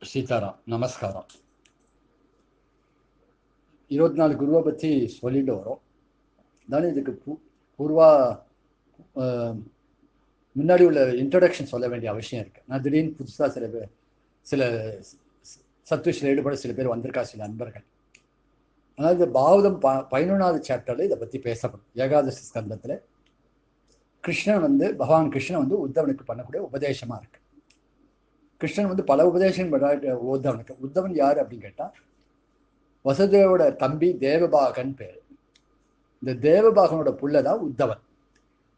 சீதாராம், நமஸ்காரம். 24 குருவை பற்றி சொல்லிட்டு வரோம். தானே இதுக்கு பூர்வா முன்னாடி உள்ள இன்ட்ரடக்ஷன் சொல்ல வேண்டிய அவசியம் இருக்குது. நான் திடீர்னு புதுசாக சில சத்துவத்தில் ஈடுபட சில பேர் வந்திருக்கா, சில நண்பர்கள். ஆனால் இந்த பாவதம் 11வது சாப்டரில் இதை பற்றி பேசப்படும். ஏகாதசி ஸ்கந்தத்தில் பகவான் கிருஷ்ணன் உத்தவனுக்கு பண்ணக்கூடிய உபதேசமாக இருக்கு. கிருஷ்ணன் பல உபதேசம் உத்தவனுக்கு. உத்தவன் யார் அப்படின்னு கேட்டால், வசுதேவோட தம்பி தேவபாகன் பேர். இந்த தேவபாகனோட புள்ள தான் உத்தவன்.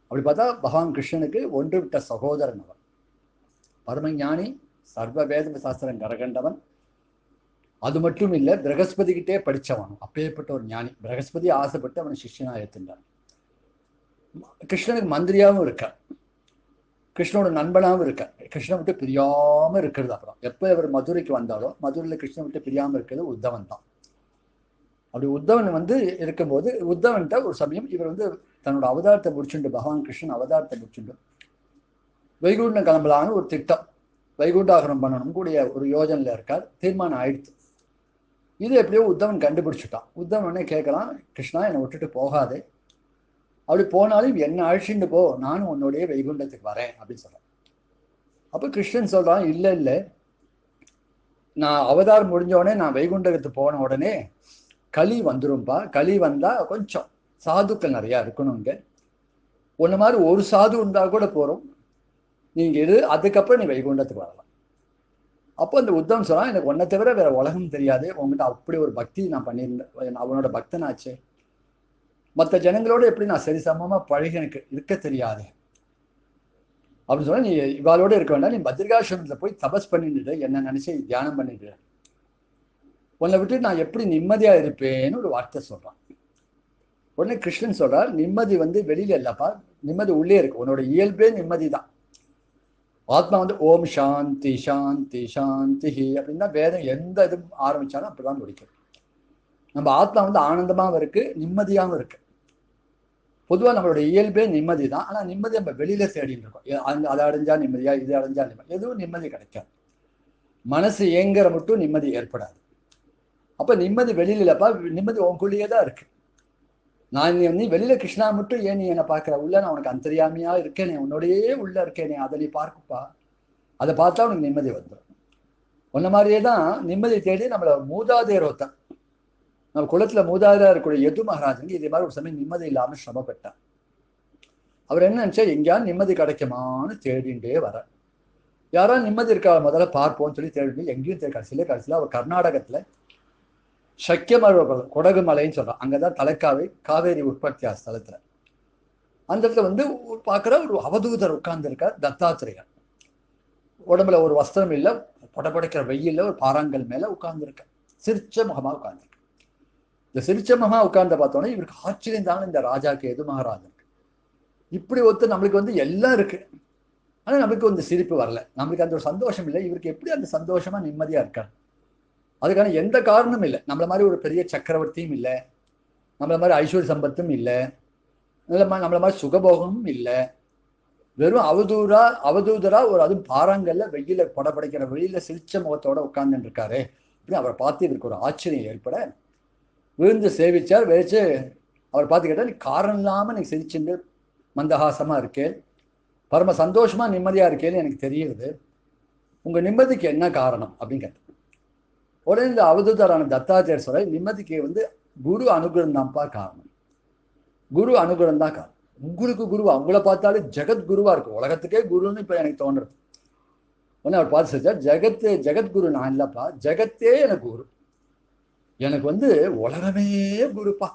அப்படி பார்த்தா பகவான் கிருஷ்ணனுக்கு ஒன்று விட்ட சகோதரன் அவன். பரமஞானி, சர்வ வேத சாஸ்திரம் கரகண்டவன். அது மட்டும் இல்லை, பிரகஸ்பதி கிட்டே படித்தவன். அப்பேற்பட்ட ஒரு ஞானி. பிரகஸ்பதி ஆசைப்பட்டு அவனை சிஷ்யனா ஏற்றுண்டான். கிருஷ்ணனுக்கு மந்திரியாகவும் இருக்க, கிருஷ்ணனோட நண்பனாகவும் இருக்க, கிருஷ்ணன் விட்டு பிரியாமல் இருக்கிறது. அப்புறம் எப்போ இவர் மதுரைக்கு வந்தாலும் மதுரையில் கிருஷ்ணன் விட்டு பிரியாமல் இருக்கிறது உத்தவன் தான். அப்படி உத்தவன் இருக்கும்போது உத்தவன்கிட்ட ஒரு சமயம் இவர் தன்னோட அவதாரத்தை முடிச்சுண்டு, பகவான் கிருஷ்ணன் அவதாரத்தை முடிச்சுண்டு வைகுண்டம் கிளம்பலான்னு ஒரு திட்டம், வைகுண்டாகரம் பண்ணணும் கூடிய ஒரு யோஜனையில் இருக்கார். தீர்மானம் ஆயிடுச்சு. இது எப்படியோ உத்தவன் கண்டுபிடிச்சிட்டான். உத்தவனே கேட்கலாம், கிருஷ்ணா என்னை விட்டுட்டு போகாதே, அப்படி போனாலும் என்ன அழிச்சுட்டு போ, நானும் உன்னுடைய வைகுண்டத்துக்கு வரேன் அப்படின்னு சொல்றேன். அப்போ கிருஷ்ணன் சொல்றான், இல்லை இல்லை, நான் அவதாரம் முடிஞ்ச நான் வைகுண்டத்துக்கு போன உடனே களி வந்துரும்பா. களி வந்தா கொஞ்சம் சாதுக்கள் நிறையா இருக்கணுங்க. ஒன்று மாதிரி ஒரு சாது இருந்தா கூட போகிறோம், நீங்க எது அதுக்கப்புறம் நீ வைகுண்டத்துக்கு வரலாம். அப்போ அந்த உத்தவன் சொல்றான், எனக்கு ஒன்றை தவிர வேற உலகம் தெரியாது, உங்ககிட்ட அப்படி ஒரு பக்தி நான் பண்ணியிருந்தேன், அவனோட பக்தனாச்சு, மற்ற ஜனங்களோட எப்படி நான் சரிசமமா பழகி எனக்கு இருக்க தெரியாது அப்படின்னு சொன்னா, நீ இவாளோட இருக்க வேண்டாம், நீ பத்ரிகாசிரமத்துல போய் தபஸ் பண்ணிட்டு என்ன நினைச்சு தியானம் பண்ணிட்டு உன்னை விட்டு நான் எப்படி நிம்மதியா இருப்பேன்னு ஒரு வார்த்தை சொல்றான். உடனே கிருஷ்ணன் சொல்றார், நிம்மதி வெளியில இல்லப்பா, நிம்மதி உள்ளே இருக்கு, உன்னோட இயல்பே நிம்மதி தான். ஆத்மா ஓம் சாந்தி சாந்தி சாந்தி அப்படின்னு தான் வேதம் எந்த இது ஆரம்பிச்சாலும் அப்படிதான் முடிக்கும். நம்ம ஆத்மா ஆனந்தமாகவும் இருக்கு, நிம்மதியாகவும் இருக்கு. பொதுவாக நம்மளோட இயல்பே நிம்மதி தான். ஆனால் நிம்மதி நம்ம வெளியில தேடிட்டு இருக்கோம். அதை அடைஞ்சா நிம்மதியா, இது அடைஞ்சா நிம்மதி, எதுவும் நிம்மதி கிடைக்காது. மனசு ஏங்குற மட்டும் நிம்மதி ஏற்படாது. அப்ப நிம்மதி வெளியில இல்லப்பா, நிம்மதி உனக்குள்ளேயே தான் இருக்கு. நீ வெளியில கிருஷ்ணா மட்டும் ஏன் நீ என்னை பார்க்கிற, உள்ள நான் உனக்கு அந்தரியாமையா இருக்கேனே, உன்னோடையே உள்ள இருக்கேனே, அதை நீ பார்க்குப்பா, அதை பார்த்தா உனக்கு நிம்மதி வந்துடும். உன்ன மாதிரியே தான் நிம்மதி தேடி நம்மள மூதாதையர் ஒருத்தன், நம்ம குலத்துல மூதாதையா இருக்கக்கூடிய யது மகாராஜனுக்கு இதே மாதிரி ஒரு சமயம் நிம்மதி இல்லாம சிரமப்பட்டார். அவர் என்ன நினைச்சா, எங்கேயாவது நிம்மதி கிடைக்குமான்னு தேடிண்டே வர, யாராவது நிம்மதி இருக்கா முதல்ல பார்ப்போம்னு சொல்லி தேடி எங்கேயும் கடைசியில அவர் கர்நாடகத்துல சக்கியமர கொடகு மலைன்னு சொல்றான், அங்கதான் தலைக்காவை காவேரி உற்பத்தி ஸ்தலத்துல. அந்த இடத்துல பார்க்குற ஒரு அவதூதர் உட்கார்ந்து இருக்கார், தத்தாத்திரேயர். உடம்புல ஒரு வஸ்திரம் இல்லை, படபடைக்கிற வெயில்ல ஒரு பாறாங்கல் மேல உட்கார்ந்து இருக்க, சிரிச்ச முகமா உட்கார்ந்து. இந்த சிரிச்ச முகமா உட்கார்ந்த பார்த்தோன்னே இவருக்கு ஆச்சரியம் தாங்க, இந்த ராஜாக்கு யது மகாராஜனுக்கு இப்படி ஒருத்தர் நம்மளுக்கு எல்லாம் இருக்கு, ஆனா நமக்கு சிரிப்பு வரல, நம்மளுக்கு அந்த ஒரு சந்தோஷம் இல்லை. இவருக்கு எப்படி அந்த சந்தோஷமா நிம்மதியா இருக்காரு? அதுக்கான எந்த காரணமும் இல்லை. நம்மள மாதிரி ஒரு பெரிய சக்கரவர்த்தியும் இல்லை, நம்மள மாதிரி ஐஸ்வர்ய சம்பத்தும் இல்லை, நம்மள மாதிரி சுகபோகமும் இல்லை. வெறும் அவதூதரா ஒரு அதுவும் பாறாங்கல்ல வெயில படப்படைக்கிற வெயில சிரிச்ச முகத்தோட உட்கார்ந்துட்டு இருக்காரு. அப்படின்னு அவரை பார்த்து இவருக்கு ஒரு ஆச்சரியம் ஏற்பட விழுந்து சேவிச்சார். வச்சு அவர் பார்த்து கேட்டா, நீ காரணம் இல்லாம நீ சிரிச்சுட்டு மந்தஹாசமா இருக்கே, பரம சந்தோஷமா நிம்மதியா இருக்கேன்னு எனக்கு தெரியுது, உங்க நிம்மதிக்கு என்ன காரணம் அப்படின்னு கேட்டார். உடனே இந்த அவதூதரான தத்தாத்திரேயர் சொல்ற, நிம்மதிக்கு குரு அனுகிரகம் தான்ப்பா காரணம், குரு அனுகிரகம் தான் காரணம். உங்களுக்கு குருவா, உங்களை பார்த்தாலே ஜெகத்குருவா இருக்கு, உலகத்துக்கே குருன்னு இப்ப எனக்கு தோன்றது. உடனே அவர் பார்த்து சொல்லிச்சா, ஜெகத்குரு நான் இல்லப்பா, ஜெகத்தே எனக்கு குரு, எனக்கு உலகமே குருப்பா.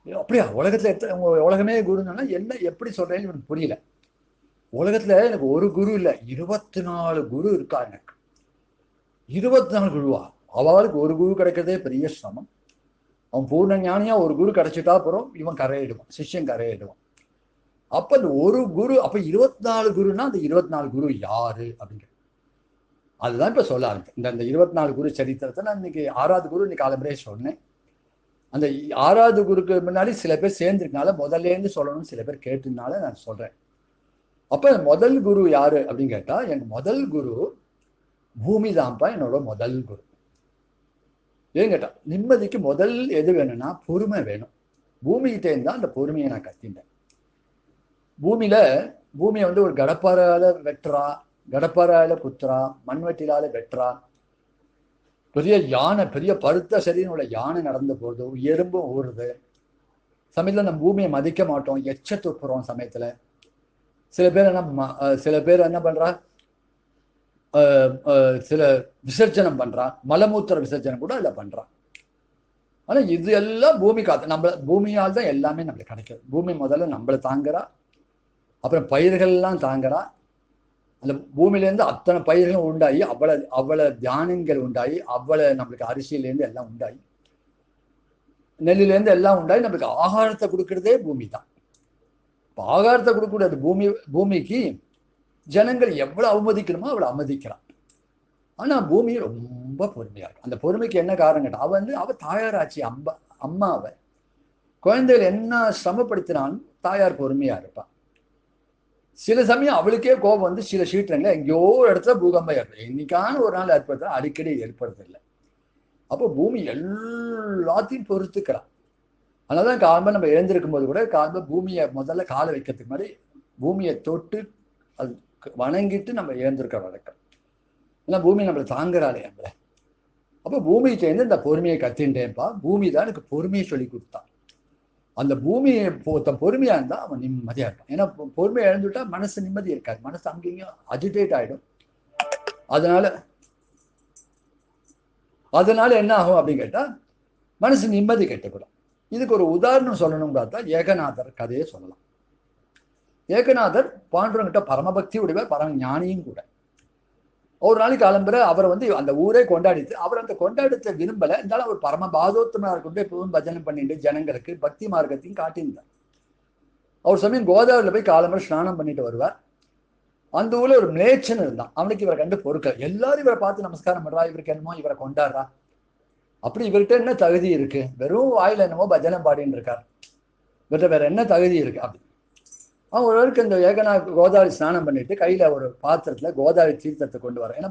அப்படியா, உலகத்துல உலகமே குருன்னா என்ன, எப்படி சொல்றேன்னு எனக்கு புரியல. உலகத்துல எனக்கு ஒரு குரு இல்லை, 24 குரு இருக்கா எனக்கு. 24 குருவா? அவளுக்கு ஒரு குரு கிடைக்கிறதே பெரிய சிரமம். அவன் பூர்ண ஞானியா ஒரு குரு கிடைச்சிட்டா அப்புறம் இவன் கரையிடுவான், சிஷ்யன் கரையிடுவான். அப்ப இந்த ஒரு குரு, அப்ப 24 குருன்னா அந்த 24 குரு யாரு அப்படிங்கிற அதுதான் இப்ப சொல்ல ஆரம்பிச்சேன். இந்த 24 குரு சரித்திரத்தை நான் இன்னைக்கு 6வது குரு இன்னைக்கு காலம்பரே சொன்னேன். அந்த 6வது குருக்கு முன்னாடி சில பேர் சேர்ந்துருக்கனால முதல்ல இருந்து சொல்லணும்னு சில பேர் கேட்டதுனால நான் சொல்றேன். அப்ப முதல் குரு யாரு அப்படின்னு கேட்டா, என் முதல் குரு பூமி தான்ப்பா என்னோட முதல் குரு. ஏன் கேட்டா, நிம்மதிக்கு முதல் எது வேணும்னா பொறுமை வேணும். பூமிகிட்டே இருந்தா அந்த பொறுமையை நான் கத்திட்டேன். பூமியை வந்து ஒரு கடப்பாரால வெட்டுறா, கடப்பாரால குத்துறா, மண்வெட்டிலால வெட்டுறா, பெரிய யானை, பெரிய பருத்த சரீரனோட யானை நடந்து போகுது, எறும்பும் ஊறுது. சமயத்துல நம்ம பூமியை மதிக்க மாட்டோம், எச்ச துப்புறோம் சமயத்துல. சில பேர் என்ன பண்றா, சில விசர்ஜனம் பண்றான், மலமூத்திர விசர்ஜனம் கூட அதுல பண்றான். ஆனா இது எல்லாம் பூமி காத்து, நம்ம பூமியால் தான் எல்லாமே நம்மளுக்கு கிடைக்கும். பூமி முதல்ல நம்மளை தாங்குறா, அப்புறம் பயிர்கள் எல்லாம் தாங்குறா. அந்த பூமியிலேருந்து அத்தனை பயிர்களும் உண்டாகி, அவ்வளவு தியானங்கள் உண்டாகி, அவ்வளவு நம்மளுக்கு அரிசியிலேருந்து எல்லாம் உண்டாகி, நெல்லிலேருந்து எல்லாம் உண்டாகி நம்மளுக்கு ஆகாரத்தை கொடுக்கறதே பூமி தான். இப்போ ஆகாரத்தை கொடுக்கக்கூடாது பூமிக்கு ஜனங்கள் எவ்வளவு அவமதிக்கணுமோ அவ்வளவு அவமதிக்கிறான். ஆனா பூமி ரொம்ப பொறுமையா இருக்கு. அந்த பொறுமைக்கு என்ன காரணம் கேட்டா, அவ தாயாராச்சு, அம்மா அவ குழந்தைகள் என்ன சிரமப்படுத்தினாலும் தாயார் பொறுமையா இருப்பான். சில சமயம் அவளுக்கே கோபம் வந்து சில சீற்றங்களை எங்கேயோ இடத்துல பூகம்பம் ஏற்படும். இன்னைக்கான ஒரு நாள் ஏற்படுத்த அடிக்கடி ஏற்படுறது இல்லை. அப்போ பூமி எல்லாத்தையும் பொறுத்துக்கிறான். அதனாலதான் காலம்பா நம்ம எழுந்திருக்கும் போது கூட காலம்பா பூமியை முதல்ல காலை வைக்கிறதுக்கு மாதிரி பூமியை தொட்டு அது வணங்கிட்டு நம்ம எழுந்திருக்க வழக்கம். ஏன்னா பூமி நம்மளை தாங்குறாளே நம்மள. அப்போ பூமியை சேர்ந்து இந்த பொறுமையை கத்தின்ட்டேன்ப்பா. பூமி தான் எனக்கு பொறுமையை சொல்லி கொடுத்தான். அந்த பூமியை பொறுமையா இருந்தா அவன் நிம்மதியா இருப்பான். ஏன்னா பொறுமையை இழந்துட்டா மனசு நிம்மதி இருக்காது, மனசு அங்கேயும் அஜிடேட் ஆயிடும். அதனால என்ன ஆகும் அப்படின்னு கேட்டா, மனசு நிம்மதி கெட்டுக்கூடும். இதுக்கு ஒரு உதாரணம் சொல்லணும் பார்த்தா ஏகநாதர் கதையை சொல்லலாம். ஏகநாதர் பாண்டுரங்கிட்ட பரமபக்தி உடையவர், பரம ஞானியும் கூட. ஒரு நாளைக்கு கிளம்புற அவர் வந்து அந்த ஊரே கொண்டாடிட்டு, அவர் அந்த கொண்டாடத்தை விரும்பலை. இருந்தாலும் அவர் பரம பாதோத்தமாக கொண்டு எப்பவும் பஜனை பண்ணிட்டு ஜனங்களுக்கு பக்தி மார்க்கத்தையும் காட்டியிருந்தார். அவர் சமயம் கோதாவரியில் போய் காலம்புற ஸ்நானம் பண்ணிட்டு வருவார். அந்த ஊர்ல ஒரு மேய்ச்சன் இருந்தான். அவனுக்கு இவரை கண்டு பொறுக்கல. எல்லாரும் இவரை பார்த்து நமஸ்காரம் பண்றா, இவருக்கு என்னமோ இவரை கொண்டாடுறா. அப்படி இவர்கிட்ட என்ன தகுதி இருக்கு? வெறும் வாயில என்னமோ பஜனை பாடின்னு இருக்கார், இவர்கிட்ட வேற என்ன தகுதி இருக்கு அப்படி. அவன் ஒருவருக்கு இந்த ஏகநாத் கோதாவரி ஸ்நானம் பண்ணிட்டு கையில ஒரு பாத்திரத்துல கோதாவரி தீர்த்தத்தை கொண்டு வர, ஏன்னா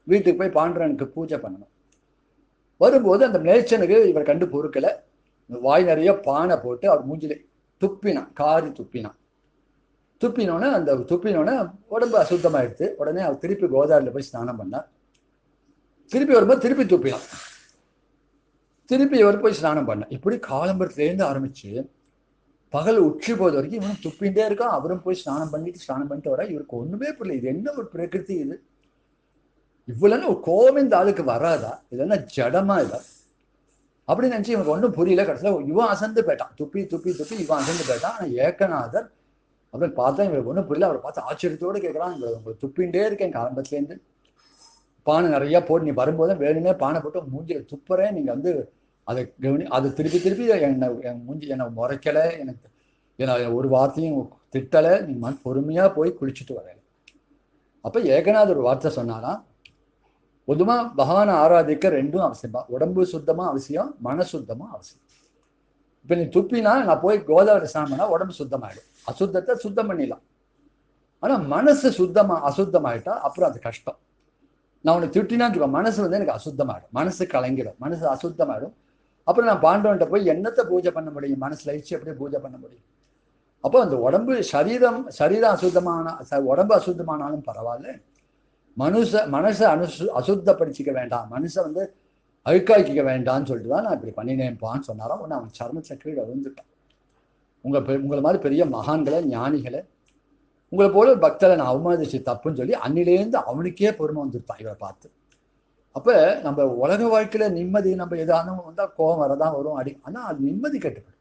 வீட்டுக்கு போய் பாண்டுரனுக்கு பூஜை பண்ணணும். வரும்போது அந்த மேய்ச்சனுக்கு இவர் கண்டு பொறுக்கல. வாய் நிறைய பானை போட்டு அவர் மூஞ்சில துப்பினான், காரி துப்பினான். துப்பினோடனே உடம்பு அசுத்தமாயிடுச்சு. உடனே அவர் திருப்பி கோதாவரியில போய் ஸ்நானம் பண்ணார். திருப்பி வரும்போது திருப்பி துப்பினான். திருப்பி இவர் போய் ஸ்நானம் பண்ண. இப்படி காலம்பரத்துலேருந்து ஆரம்பிச்சு பகல் உச்சி போது வரைக்கும் இவனும் துப்பிகிட்டே இருக்கான். அவரும் போய் ஸ்நானம் பண்ணிட்டு வர. இவருக்கு ஒண்ணுமே புரியல, இது என்ன ஒரு பிரகிருதி இது? இவ்வளவு ஒரு கோபம் இந்த ஆளுக்கு வராதா? இது என்ன ஜடமா இதா அப்படின்னு நினைச்சு இவனுக்கு ஒன்றும் புரியல. கடைசியில் இவன் அசந்து போயிட்டான். துப்பி இவன் அசந்து போயிட்டான். ஆனா ஏகநாதர் அப்படின்னு பார்த்தா இவருக்கு ஒன்றும் புரியல. அவரை பார்த்து ஆச்சரியத்தோடு கேட்கறான், உங்களுக்கு துப்பிகிட்டே இருக்கேன் காலம்பரத்துலேருந்து, பானை நிறைய போட்டு நீ வரும்போது வேணுமே பானை போட்டு மூஞ்சில துப்புறேன், நீங்க வந்து அதை திருப்பி என்னை முறைக்கலை, என்ன ஒரு வார்த்தையும் திட்டலை, நீ பொறுமையா போய் குளிச்சுட்டு வர. அப்ப ஏகநாதர் ஒரு வார்த்தை சொன்னானா, பொதுவா பகவானை ஆராதிக்க ரெண்டும் அவசியமா, உடம்பு சுத்தமா அவசியம், மன சுத்தமா அவசியம். இப்ப நீ துப்பினா நான் போய் கோதாவரி ஸ்நானம் பண்ணா உடம்பு சுத்தமாயிடும், அசுத்தத்தை சுத்தம் பண்ணிடலாம். ஆனா மனசு அசுத்தமாயிட்டா அப்புறம் அது கஷ்டம். நான் உனக்கு திட்டினான்னு மனசு வந்து எனக்கு அசுத்தமாயிடும், மனசு கலங்கிடும், மனசு அசுத்தமாயிடும். அப்புறம் நான் பாண்டவன்கிட்ட போய் என்னத்தை பூஜை பண்ண முடியும்? மனசுல வச்சு எப்படி பூஜை பண்ண முடியும்? அப்போ அந்த உடம்பு சரீரம் உடம்பு அசுத்தமானாலும் பரவாயில்ல, மனசை அசுத்தப்படுத்திக்க வேண்டாம், மனசை வந்து அழுக்காக்கிக்க வேண்டாம்னு சொல்லிட்டு தான் நான் இப்படி பண்ணினேன்ப்பான்னு சொன்னாராம். ஒன்று அவன் சர்மத்தை கீழே விழுந்துட்டான். உங்களை மாதிரி பெரிய மகான்களை, ஞானிகளை, உங்களை போல பக்தரை நான் அவமதிச்சு தப்புன்னு சொல்லி அன்னிலேருந்து அவனுக்கே பொறுமை வந்துருப்பான் இவரை பார்த்து. அப்ப நம்ம உலக வாழ்க்கையில நிம்மதி, நம்ம எதானும் வந்தா கோபம் வரதான் வரும், ஆனா அது நிம்மதி கட்டுப்படும்.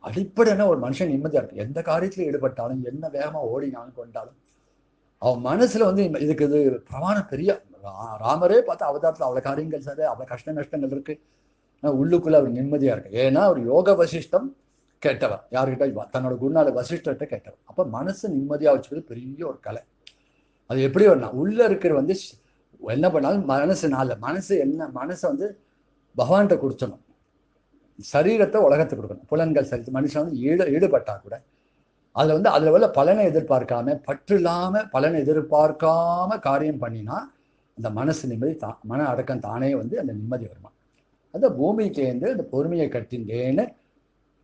அடிப்படையான ஒரு மனுஷன் நிம்மதியா இருக்கு. எந்த காரியத்துல ஈடுபட்டாலும், என்ன வேகமா ஓடினாலும் கொண்டாலும் அவன் மனசுல வந்து இதுக்கு இது பிரமாணம் பெரிய. ராமரே பார்த்தா அவதாரத்துல அவ்வளவு காரியங்கள் சரி, அவ்வளவு கஷ்டங்கள் இருக்கு, உள்ளுக்குள்ள அவர் நிம்மதியா இருக்கு. ஏன்னா அவர் யோக வசிஷ்டம் கேட்டவர், யாருக்கிட்ட? தன்னோட குருநாத வசிஷ்டர்கிட்ட கேட்டவர். அப்ப மனசு நிம்மதியா வச்சுக்கிறது பெரிய ஒரு கலை. அது எப்படி வரணும்? உள்ள இருக்கிற வந்து என்ன பண்ணாலும் மனசை வந்து பகவான்கிட்ட கொடுத்தணும், சரீரத்தை உலகத்தை கொடுக்கணும். புலன்கள் சரி மனுஷன் வந்து ஈடுபட்டா கூட அதில் உள்ள பலனை எதிர்பார்க்காம, பற்று இல்லாமல் பலனை எதிர்பார்க்காம காரியம் பண்ணினா அந்த மனசு நிம்மதி மன அடக்கம் தானே அந்த நிம்மதி வருமா. அந்த பூமிக்கேந்து அந்த பொறுமையை கட்டின்றேன்னு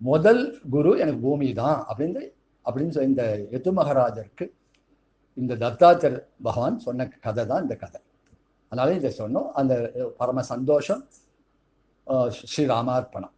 முதல் குரு எனக்கு பூமி தான் அப்படின்னு சொல்லி இந்த யது மகாராஜருக்கு இந்த தத்தாத்திர பகவான் சொன்ன கதை தான் இந்த கதை. அதனால இதை சொன்னோம். அந்த பரம சந்தோஷம். ஸ்ரீராமார்ப்பணம்.